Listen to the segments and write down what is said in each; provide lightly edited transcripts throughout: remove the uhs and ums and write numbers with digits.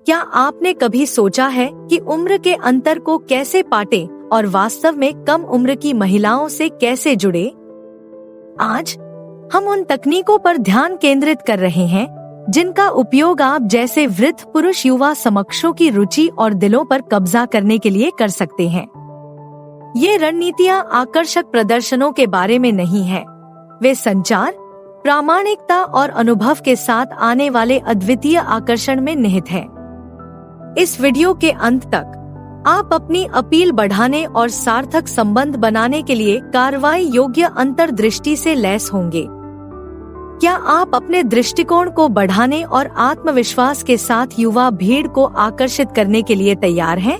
क्या आपने कभी सोचा है कि उम्र के अंतर को कैसे पाटें और वास्तव में कम उम्र की महिलाओं से कैसे जुड़े? आज हम उन तकनीकों पर ध्यान केंद्रित कर रहे हैं जिनका उपयोग आप जैसे वृद्ध पुरुष युवा समकक्षों की रुचि और दिलों पर कब्जा करने के लिए कर सकते हैं। ये रणनीतियाँ आकर्षक प्रदर्शनों के बारे में नहीं है, वे संचार, प्रामाणिकता और अनुभव के साथ आने वाले अद्वितीय आकर्षण में निहित हैं। इस वीडियो के अंत तक आप अपनी अपील बढ़ाने और सार्थक संबंध बनाने के लिए कार्रवाई योग्य अंतर्दृष्टि से लैस होंगे। क्या आप अपने दृष्टिकोण को बढ़ाने और आत्मविश्वास के साथ युवा भीड़ को आकर्षित करने के लिए तैयार हैं?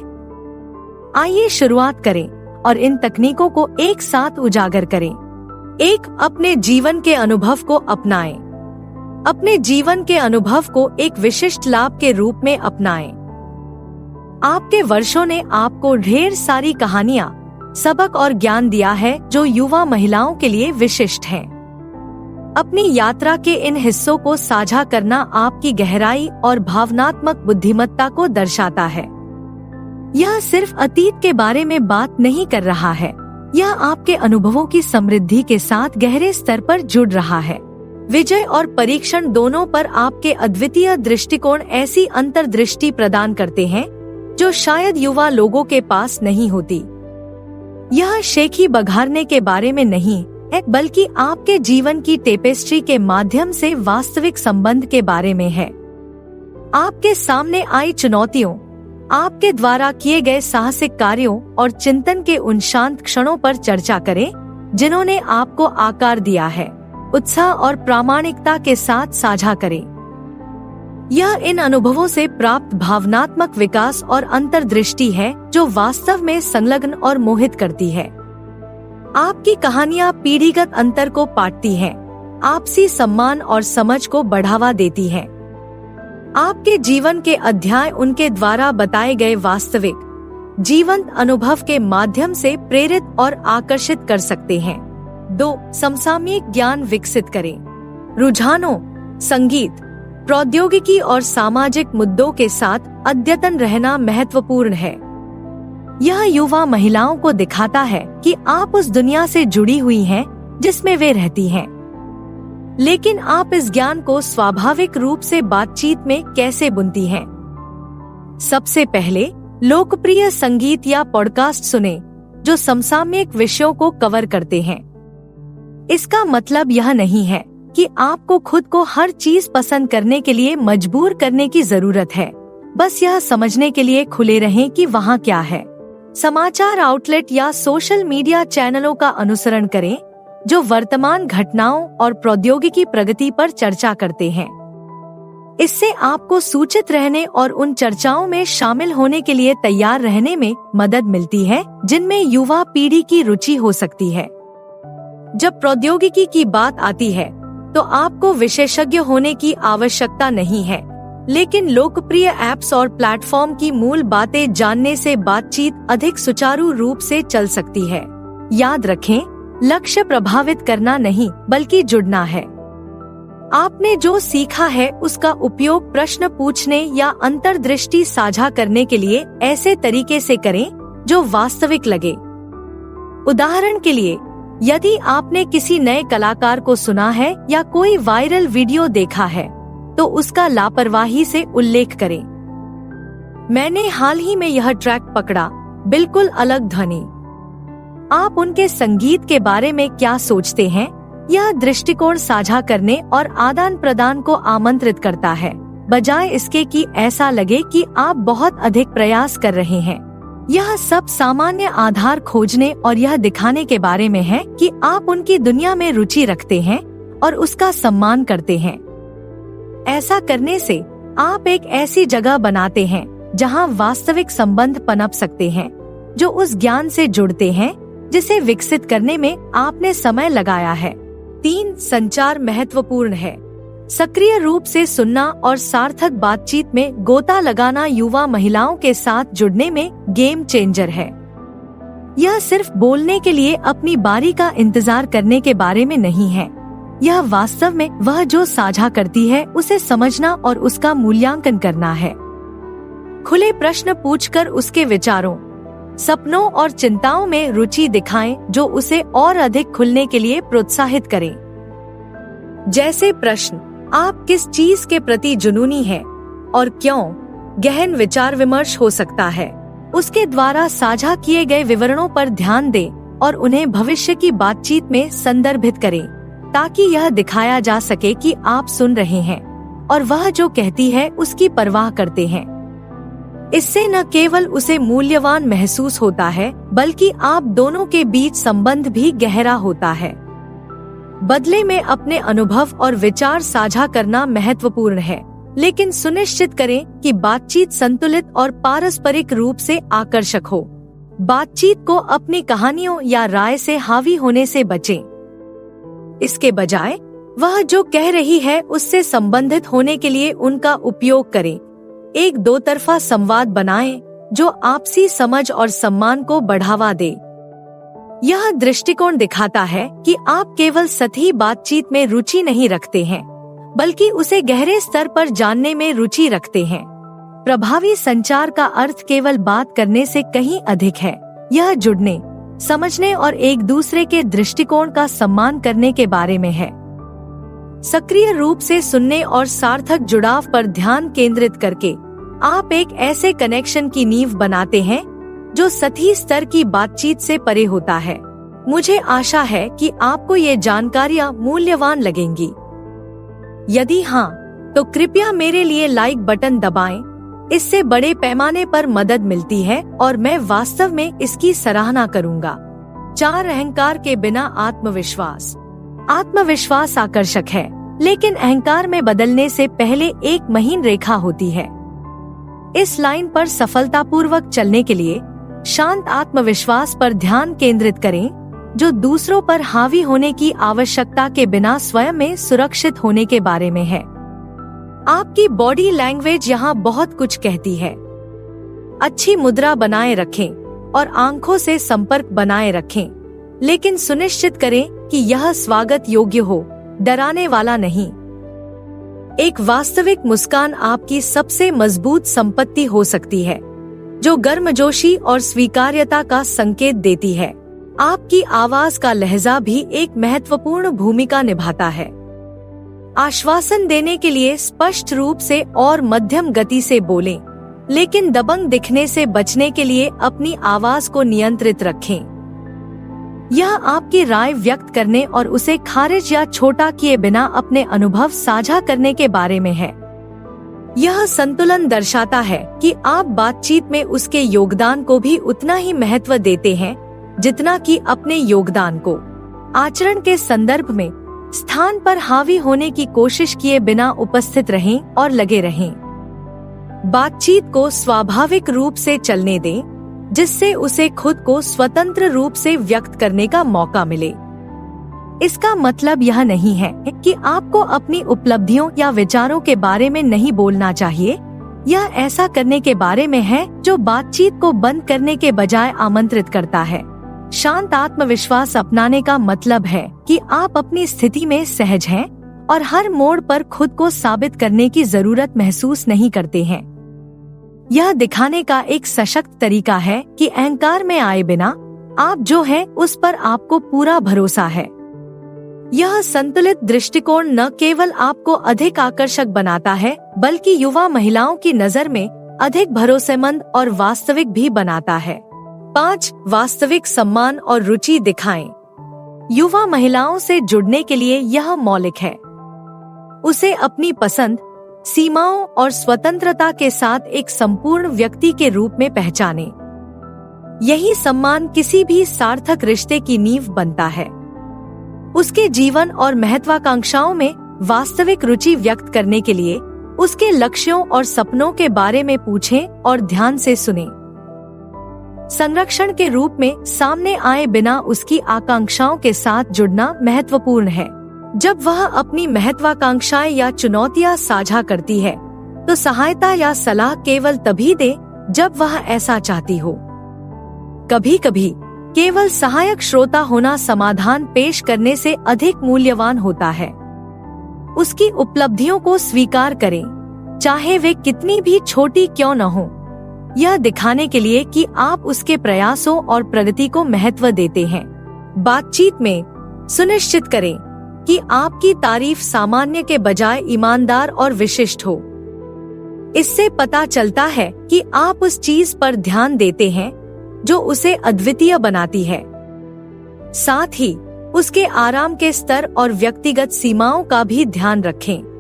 आइए शुरुआत करें और इन तकनीकों को एक साथ उजागर करें। अपने जीवन के अनुभव को अपनाएं। अपने जीवन के अनुभव को एक विशिष्ट लाभ के रूप में अपनाएं। आपके वर्षों ने आपको ढेर सारी कहानियाँ, सबक और ज्ञान दिया है जो युवा महिलाओं के लिए विशिष्ट हैं। अपनी यात्रा के इन हिस्सों को साझा करना आपकी गहराई और भावनात्मक बुद्धिमत्ता को दर्शाता है। यह सिर्फ अतीत के बारे में बात नहीं कर रहा है, यह आपके अनुभवों की समृद्धि के साथ गहरे स्तर पर जुड़ रहा है। विजय और परीक्षण दोनों पर आपके अद्वितीय दृष्टिकोण ऐसी अंतर्दृष्टि प्रदान करते हैं जो शायद युवा लोगों के पास नहीं होती। यह शेखी बघारने के बारे में नहीं है, बल्कि आपके जीवन की टेपेस्ट्री के माध्यम से वास्तविक संबंध के बारे में है। आपके सामने आई चुनौतियों, आपके द्वारा किए गए साहसिक कार्यों और चिंतन के उन शांत क्षणों पर चर्चा करें जिन्होंने आपको आकार दिया है। उत्साह और प्रामाणिकता के साथ साझा करें। यह इन अनुभवों से प्राप्त भावनात्मक विकास और अंतर्दृष्टि है जो वास्तव में संलग्न और मोहित करती है। आपकी कहानियाँ पीढ़ीगत अंतर को पाटती हैं, आपसी सम्मान और समझ को बढ़ावा देती हैं। आपके जीवन के अध्याय उनके द्वारा बताए गए वास्तविक जीवंत अनुभव के माध्यम से प्रेरित और आकर्षित कर सकते हैं। 2. समसामयिक ज्ञान विकसित करें। रुझानों, संगीत, प्रौद्योगिकी और सामाजिक मुद्दों के साथ अद्यतन रहना महत्वपूर्ण है। यह युवा महिलाओं को दिखाता है कि आप उस दुनिया से जुड़ी हुई हैं जिसमें वे रहती हैं, लेकिन आप इस ज्ञान को स्वाभाविक रूप से बातचीत में कैसे बुनती हैं। सबसे पहले लोकप्रिय संगीत या पॉडकास्ट सुनें जो समसामयिक विषयों को कवर करते हैं। इसका मतलब यह नहीं है कि आपको खुद को हर चीज पसंद करने के लिए मजबूर करने की जरूरत है, बस यह समझने के लिए खुले रहें कि वहाँ क्या है। समाचार आउटलेट या सोशल मीडिया चैनलों का अनुसरण करें जो वर्तमान घटनाओं और प्रौद्योगिकी प्रगति पर चर्चा करते हैं। इससे आपको सूचित रहने और उन चर्चाओं में शामिल होने के लिए तैयार रहने में मदद मिलती है जिनमें युवा पीढ़ी की रुचि हो सकती है। जब प्रौद्योगिकी की बात आती है तो आपको विशेषज्ञ होने की आवश्यकता नहीं है, लेकिन लोकप्रिय ऐप्स और प्लेटफॉर्म की मूल बातें जानने से बातचीत अधिक सुचारू रूप से चल सकती है। याद रखें, लक्ष्य प्रभावित करना नहीं बल्कि जुड़ना है। आपने जो सीखा है उसका उपयोग प्रश्न पूछने या अंतर्दृष्टि साझा करने के लिए ऐसे तरीके से करें जो वास्तविक लगे। उदाहरण के लिए, यदि आपने किसी नए कलाकार को सुना है या कोई वायरल वीडियो देखा है तो उसका लापरवाही से उल्लेख करें। मैंने हाल ही में यह ट्रैक पकड़ा, बिल्कुल अलग ध्वनि। आप उनके संगीत के बारे में क्या सोचते हैं? यह दृष्टिकोण साझा करने और आदान प्रदान को आमंत्रित करता है, बजाय इसके कि ऐसा लगे कि आप बहुत अधिक प्रयास कर रहे हैं। यह सब सामान्य आधार खोजने और यह दिखाने के बारे में है कि आप उनकी दुनिया में रुचि रखते हैं और उसका सम्मान करते हैं। ऐसा करने से आप एक ऐसी जगह बनाते हैं जहां वास्तविक संबंध पनप सकते हैं जो उस ज्ञान से जुड़ते हैं जिसे विकसित करने में आपने समय लगाया है। 3. संचार महत्वपूर्ण है। सक्रिय रूप से सुनना और सार्थक बातचीत में गोता लगाना युवा महिलाओं के साथ जुड़ने में गेम चेंजर है। यह सिर्फ बोलने के लिए अपनी बारी का इंतजार करने के बारे में नहीं है, यह वास्तव में वह जो साझा करती है उसे समझना और उसका मूल्यांकन करना है। खुले प्रश्न पूछकर उसके विचारों, सपनों और चिंताओं में रुचि दिखाएं जो उसे और अधिक खुलने के लिए प्रोत्साहित करें। जैसे प्रश्न, आप किस चीज के प्रति जुनूनी है और क्यों? गहन विचार विमर्श हो सकता है। उसके द्वारा साझा किए गए विवरणों पर ध्यान दें और उन्हें भविष्य की बातचीत में संदर्भित करें, ताकि यह दिखाया जा सके कि आप सुन रहे हैं और वह जो कहती है उसकी परवाह करते हैं। इससे न केवल उसे मूल्यवान महसूस होता है, बल्कि आप दोनों के बीच संबंध भी गहरा होता है। बदले में अपने अनुभव और विचार साझा करना महत्वपूर्ण है, लेकिन सुनिश्चित करें कि बातचीत संतुलित और पारस्परिक रूप से आकर्षक हो। बातचीत को अपनी कहानियों या राय से हावी होने से बचें। इसके बजाय वह जो कह रही है उससे संबंधित होने के लिए उनका उपयोग करें। एक दो तरफा संवाद बनाएं जो आपसी समझ और सम्मान को बढ़ावा दे। यह दृष्टिकोण दिखाता है कि आप केवल सतही बातचीत में रुचि नहीं रखते हैं, बल्कि उसे गहरे स्तर पर जानने में रुचि रखते हैं। प्रभावी संचार का अर्थ केवल बात करने से कहीं अधिक है। यह जुड़ने, समझने और एक दूसरे के दृष्टिकोण का सम्मान करने के बारे में है। सक्रिय रूप से सुनने और सार्थक जुड़ाव पर ध्यान केंद्रित करके आप एक ऐसे कनेक्शन की नींव बनाते हैं जो सतही स्तर की बातचीत से परे होता है। मुझे आशा है कि आपको ये जानकारियाँ मूल्यवान लगेंगी। यदि हाँ, तो कृपया मेरे लिए लाइक बटन दबाएं। इससे बड़े पैमाने पर मदद मिलती है और मैं वास्तव में इसकी सराहना करूंगा। 4 अहंकार के बिना आत्मविश्वास। आत्मविश्वास आकर्षक है, लेकिन अहंकार में बदलने से पहले एक महीन रेखा होती है। इस लाइन पर सफलतापूर्वक चलने के लिए शांत आत्मविश्वास पर ध्यान केंद्रित करें, जो दूसरों पर हावी होने की आवश्यकता के बिना स्वयं में सुरक्षित होने के बारे में है। आपकी बॉडी लैंग्वेज यहाँ बहुत कुछ कहती है। अच्छी मुद्रा बनाए रखें और आंखों से संपर्क बनाए रखें, लेकिन सुनिश्चित करें कि यह स्वागत योग्य हो, डराने वाला नहीं। एक वास्तविक मुस्कान आपकी सबसे मजबूत संपत्ति हो सकती है, जो गर्मजोशी और स्वीकार्यता का संकेत देती है। आपकी आवाज का लहजा भी एक महत्वपूर्ण भूमिका निभाता है। आश्वासन देने के लिए स्पष्ट रूप से और मध्यम गति से बोलें, लेकिन दबंग दिखने से बचने के लिए अपनी आवाज को नियंत्रित रखें। यह आपकी राय व्यक्त करने और उसे खारिज या छोटा किए बिना अपने अनुभव साझा करने के बारे में है। यह संतुलन दर्शाता है कि आप बातचीत में उसके योगदान को भी उतना ही महत्व देते हैं जितना कि अपने योगदान को। आचरण के संदर्भ में स्थान पर हावी होने की कोशिश किए बिना उपस्थित रहें और लगे रहें। बातचीत को स्वाभाविक रूप से चलने दें, जिससे उसे खुद को स्वतंत्र रूप से व्यक्त करने का मौका मिले। इसका मतलब यह नहीं है कि आपको अपनी उपलब्धियों या विचारों के बारे में नहीं बोलना चाहिए। यह ऐसा करने के बारे में है जो बातचीत को बंद करने के बजाय आमंत्रित करता है। शांत आत्मविश्वास अपनाने का मतलब है कि आप अपनी स्थिति में सहज हैं और हर मोड़ पर खुद को साबित करने की जरूरत महसूस नहीं करते हैं। यह दिखाने का एक सशक्त तरीका है कि अहंकार में आए बिना आप जो है उस पर आपको पूरा भरोसा है। यह संतुलित दृष्टिकोण न केवल आपको अधिक आकर्षक बनाता है, बल्कि युवा महिलाओं की नजर में अधिक भरोसेमंद और वास्तविक भी बनाता है। 5. वास्तविक सम्मान और रुचि दिखाएं। युवा महिलाओं से जुड़ने के लिए यह मौलिक है। उसे अपनी पसंद, सीमाओं और स्वतंत्रता के साथ एक संपूर्ण व्यक्ति के रूप में पहचाने। यही सम्मान किसी भी सार्थक रिश्ते की नींव बनता है। उसके जीवन और महत्वाकांक्षाओं में वास्तविक रुचि व्यक्त करने के लिए उसके लक्ष्यों और सपनों के बारे में पूछें और ध्यान से सुनें। संरक्षण के रूप में सामने आए बिना उसकी आकांक्षाओं के साथ जुड़ना महत्वपूर्ण है। जब वह अपनी महत्वाकांक्षाएं या चुनौतियां साझा करती है, तो सहायता या सलाह केवल तभी दे जब वह ऐसा चाहती हो। कभी-कभी केवल सहायक श्रोता होना समाधान पेश करने से अधिक मूल्यवान होता है। उसकी उपलब्धियों को स्वीकार करें, चाहे वे कितनी भी छोटी क्यों न हो। यह दिखाने के लिए कि आप उसके प्रयासों और प्रगति को महत्व देते हैं। बातचीत में सुनिश्चित करें कि आपकी तारीफ सामान्य के बजाय ईमानदार और विशिष्ट हो। इससे पता चलता है कि आप उस चीज पर ध्यान देते हैं जो उसे अद्वितीय बनाती है। साथ ही उसके आराम के स्तर और व्यक्तिगत सीमाओं का भी ध्यान रखें।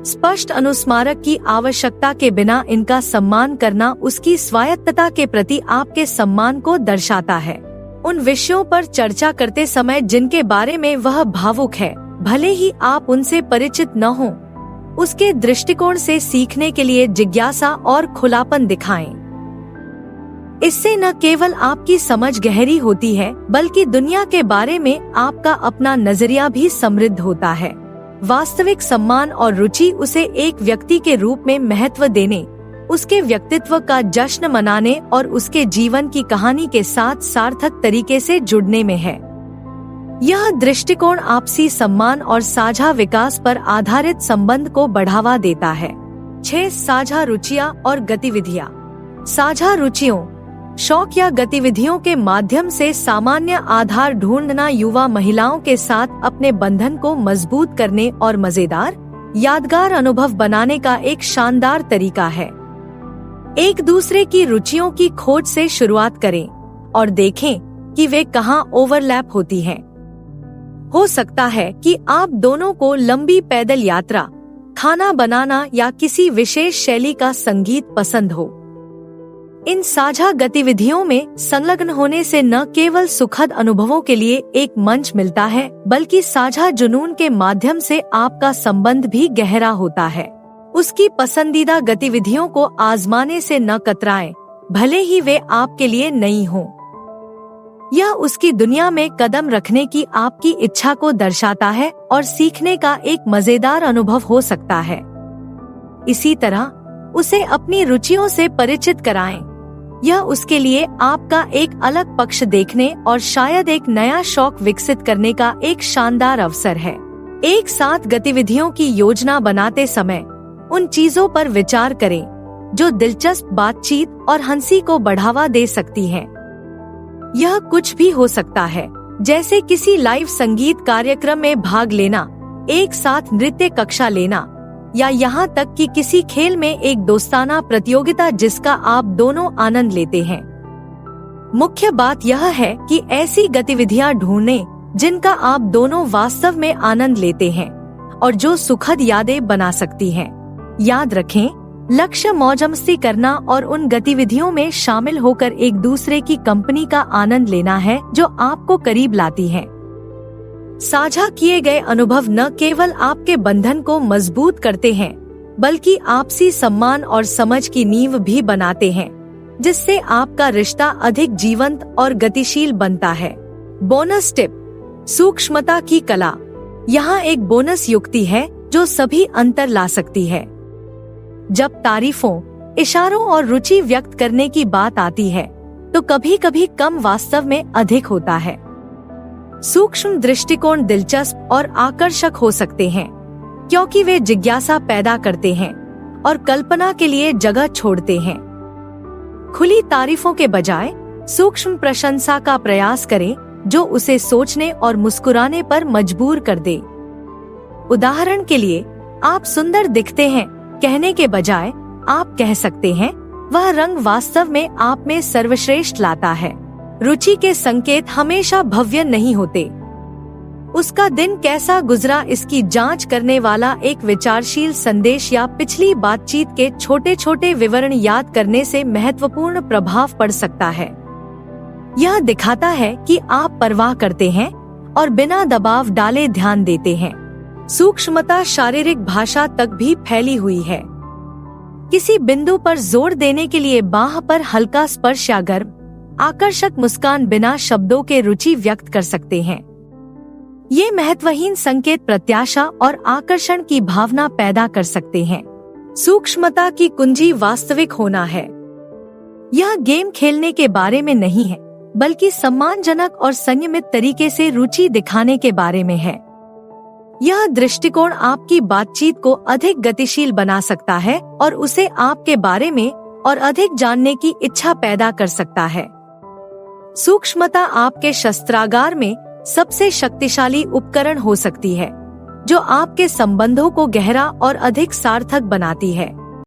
स्पष्ट अनुस्मारक की आवश्यकता के बिना इनका सम्मान करना उसकी स्वायत्तता के प्रति आपके सम्मान को दर्शाता है। उन विषयों पर चर्चा करते समय जिनके बारे में वह भावुक है, भले ही आप उनसे परिचित न हों, उसके दृष्टिकोण से सीखने के लिए जिज्ञासा और खुलापन दिखाएं। इससे न केवल आपकी समझ गहरी होती है, बल्कि दुनिया के बारे में आपका अपना नजरिया भी समृद्ध होता है। वास्तविक सम्मान और रुचि उसे एक व्यक्ति के रूप में महत्व देने, उसके व्यक्तित्व का जश्न मनाने और उसके जीवन की कहानी के साथ सार्थक तरीके से जुड़ने में है। यह दृष्टिकोण आपसी सम्मान और साझा विकास पर आधारित संबंध को बढ़ावा देता है। 6 साझा रुचियां और गतिविधियां। साझा रुचियों, शौक या गतिविधियों के माध्यम से सामान्य आधार ढूंढना युवा महिलाओं के साथ अपने बंधन को मजबूत करने और मजेदार, यादगार अनुभव बनाने का एक शानदार तरीका है। एक दूसरे की रुचियों की खोज से शुरुआत करें और देखें कि वे कहां ओवरलैप होती हैं। हो सकता है कि आप दोनों को लंबी पैदल यात्रा, खाना बनाना या किसी विशेष शैली का संगीत पसंद हो। इन साझा गतिविधियों में संलग्न होने से न केवल सुखद अनुभवों के लिए एक मंच मिलता है, बल्कि साझा जुनून के माध्यम से आपका संबंध भी गहरा होता है। उसकी पसंदीदा गतिविधियों को आजमाने से न कतराएं, भले ही वे आपके लिए नई हों। यह उसकी दुनिया में कदम रखने की आपकी इच्छा को दर्शाता है और सीखने का एक मजेदार अनुभव हो सकता है। इसी तरह उसे अपनी रुचियों से परिचित कराएं। यह उसके लिए आपका एक अलग पक्ष देखने और शायद एक नया शौक विकसित करने का एक शानदार अवसर है। एक साथ गतिविधियों की योजना बनाते समय उन चीजों पर विचार करें जो दिलचस्प बातचीत और हंसी को बढ़ावा दे सकती हैं। यह कुछ भी हो सकता है, जैसे किसी लाइव संगीत कार्यक्रम में भाग लेना, एक साथ नृत्य कक्षा लेना, या यहाँ तक कि किसी खेल में एक दोस्ताना प्रतियोगिता जिसका आप दोनों आनंद लेते हैं। मुख्य बात यह है कि ऐसी गतिविधियाँ ढूंढें जिनका आप दोनों वास्तव में आनंद लेते हैं और जो सुखद यादें बना सकती हैं। याद रखें, लक्ष्य मौज-मस्ती करना और उन गतिविधियों में शामिल होकर एक दूसरे की कंपनी का आनंद लेना है जो आपको करीब लाती है। साझा किए गए अनुभव न केवल आपके बंधन को मजबूत करते हैं, बल्कि आपसी सम्मान और समझ की नींव भी बनाते हैं, जिससे आपका रिश्ता अधिक जीवंत और गतिशील बनता है। बोनस टिप, सूक्ष्मता की कला। यहाँ एक बोनस युक्ति है जो सभी अंतर ला सकती है। जब तारीफों, इशारों और रुचि व्यक्त करने की बात आती है, तो कभी कभी कम वास्तव में अधिक होता है। सूक्ष्म दृष्टिकोण दिलचस्प और आकर्षक हो सकते हैं, क्योंकि वे जिज्ञासा पैदा करते हैं और कल्पना के लिए जगह छोड़ते हैं। खुली तारीफों के बजाय सूक्ष्म प्रशंसा का प्रयास करें, जो उसे सोचने और मुस्कुराने पर मजबूर कर दे। उदाहरण के लिए, आप सुंदर दिखते हैं कहने के बजाय आप कह सकते हैं, वह रंग वास्तव में आप में सर्वश्रेष्ठ लाता है। रुचि के संकेत हमेशा भव्य नहीं होते। उसका दिन कैसा गुजरा इसकी जांच करने वाला एक विचारशील संदेश या पिछली बातचीत के छोटे छोटे विवरण याद करने से महत्वपूर्ण प्रभाव पड़ सकता है। यह दिखाता है कि आप परवाह करते हैं और बिना दबाव डाले ध्यान देते हैं। सूक्ष्मता शारीरिक भाषा तक भी फैली हुई है। किसी बिंदु पर जोर देने के लिए बाह पर हल्का स्पर्श या गर्म, आकर्षक मुस्कान बिना शब्दों के रुचि व्यक्त कर सकते हैं। ये महत्वहीन संकेत प्रत्याशा और आकर्षण की भावना पैदा कर सकते हैं। सूक्ष्मता की कुंजी वास्तविक होना है। यह गेम खेलने के बारे में नहीं है, बल्कि सम्मानजनक और संयमित तरीके से रुचि दिखाने के बारे में है। यह दृष्टिकोण आपकी बातचीत को अधिक गतिशील बना सकता है और उसे आपके बारे में और अधिक जानने की इच्छा पैदा कर सकता है। सूक्ष्मता आपके शस्त्रागार में सबसे शक्तिशाली उपकरण हो सकती है, जो आपके संबंधों को गहरा और अधिक सार्थक बनाती है।